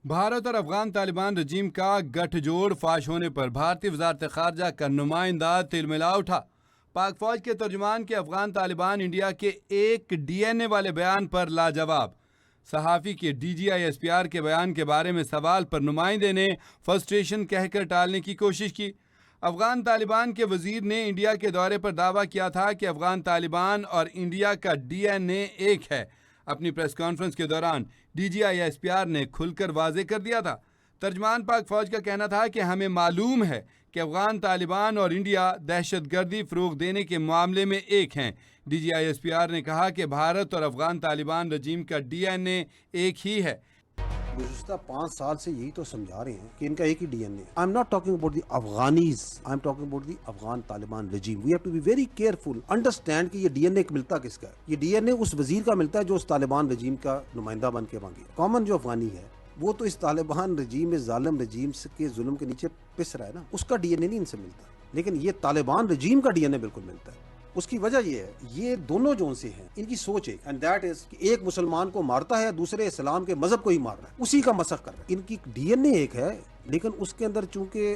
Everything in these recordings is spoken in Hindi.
भारत और अफगान तालिबान रजीम का गठजोड़ फाश होने पर भारतीय वजारत खारजा का नुमाइंदा तिलमिला उठा। पाक फौज के तर्जुमान के अफगान तालिबान इंडिया के एक डीएनए वाले बयान पर लाजवाब। सहाफ़ी के DGI-SPR के बयान के बारे में सवाल पर नुमाइंदे ने फ्रस्ट्रेशन कहकर टालने की कोशिश की। अफगान तालिबान के वजीर ने इंडिया के दौरे पर दावा किया था कि अफगान तालिबान और इंडिया का DNA एक है। अपनी प्रेस कॉन्फ्रेंस के दौरान DGI-SPR ने खुलकर वाजे कर दिया था। तर्जमान पाक फौज का कहना था कि हमें मालूम है कि अफगान तालिबान और इंडिया दहशतगर्दी फ़रोग़ देने के मामले में एक हैं। DGI-SPR ने कहा कि भारत और अफगान तालिबान रजीम का DNA एक ही है। गुज़िश्ता 5 साल से यही तो समझा रहे हैं कि इनका एक ही DNA. I am not talking about the Afghanis, I am talking about the Afghan Taliban regime. We have to be very careful, understand कि ये डीएनए मिलता किसका है। ये डीएनए उस वजीर का मिलता है जो उस तालिबान रजीम का नुमाइंदा बन के वहाँ गया। कॉमन जो अफगानी है वो तो इस तालिबान रजीम में जालिम रजीम के जुल्म के नीचे पिस रहा है ना, उसका डीएनए नहीं इनसे मिलता। लेकिन ये तालिबान रजीम का डीएनए बिल्कुल मिलता है। उसकी वजह ये है, ये दोनों जो से हैं इनकी सोच एक, एंड दैट इज कि एक मुसलमान को मारता है, दूसरे इस्लाम के मजहब को ही मार रहा है, उसी का मसख कर रहा है। इनकी डीएनए एक है, लेकिन उसके अंदर चूंकि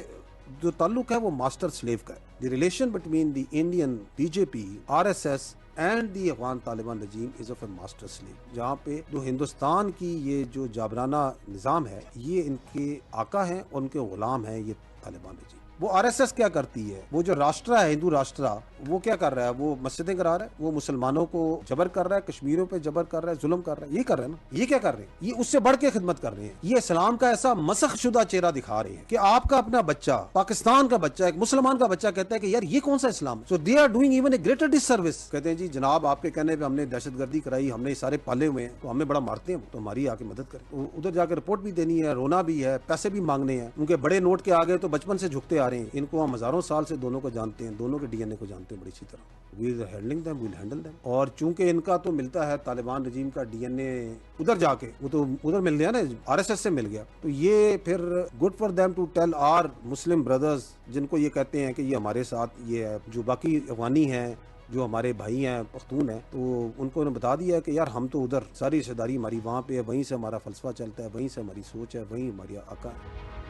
जो ताल्लुक है वो मास्टर स्लेव का है। The relation between the Indian BJP, RSS and the Afghan Taliban regime is of a master slave, जहाँ पे जो हिंदुस्तान की ये जो जाबराना निज़ाम है ये इनके आका हैं, उनके गुलाम हैं ये तालिबान रजीम। वो RSS क्या करती है, वो जो राष्ट्र है हिंदू राष्ट्र, वो क्या कर रहा है, वो मस्जिदें करा रहा है, वो मुसलमानों को जबर कर रहा है, कश्मीरियों पे जबर कर रहा है, जुल्म कर रहा है, ये कर रहे हैं ना। ये क्या कर रहे हैं, ये उससे बढ़ के खिदमत कर रहे हैं। ये इस्लाम का ऐसा मसख शुदा चेहरा दिखा रहे हैं कि आपका अपना बच्चा, पाकिस्तान का बच्चा, एक मुसलमान का बच्चा कहता है कि यार ये कौन सा इस्लाम। So they are doing even a greater disservice. कहते हैं जी जनाब आपके कहने पे हमने दहशतगर्दी कराई, हमने सारे पाले हुए हैं, तो हमें बड़ा मारते हैं, तो हमारी आके मदद करें। उधर जाकर रिपोर्ट भी देनी है, रोना भी है, पैसे भी मांगने हैं। उनके बड़े नोट के आगे तो बचपन से झुकते आ रहे हैं। इनको हम हजारों साल से दोनों को जानते हैं, दोनों के डीएनए को जानते हैं बड़ी अच्छी तरह। We are handling them, we will handle them. और चूंकि इनका तो मिलता है तालिबान रजीम का डीएनए उधर जाके, वो तो उधर मिल गया ना, RSS से मिल गया, तो ये फिर good for them to tell our Muslim brothers, जिनको ये कहते हैं कि ये हमारे साथ ये है, जो बाकी अफगानी हैं, जो हमारे भाई हैं, पख्तून हैं, तो उनको उन्होंने बता दिया है कि यार हम तो उधर सारी रिश्तेदारी हमारी वहाँ पे है, वहीं से हमारा फलसफा चलता है, वहीं से हमारी सोच है, वहीं हमारी आका है।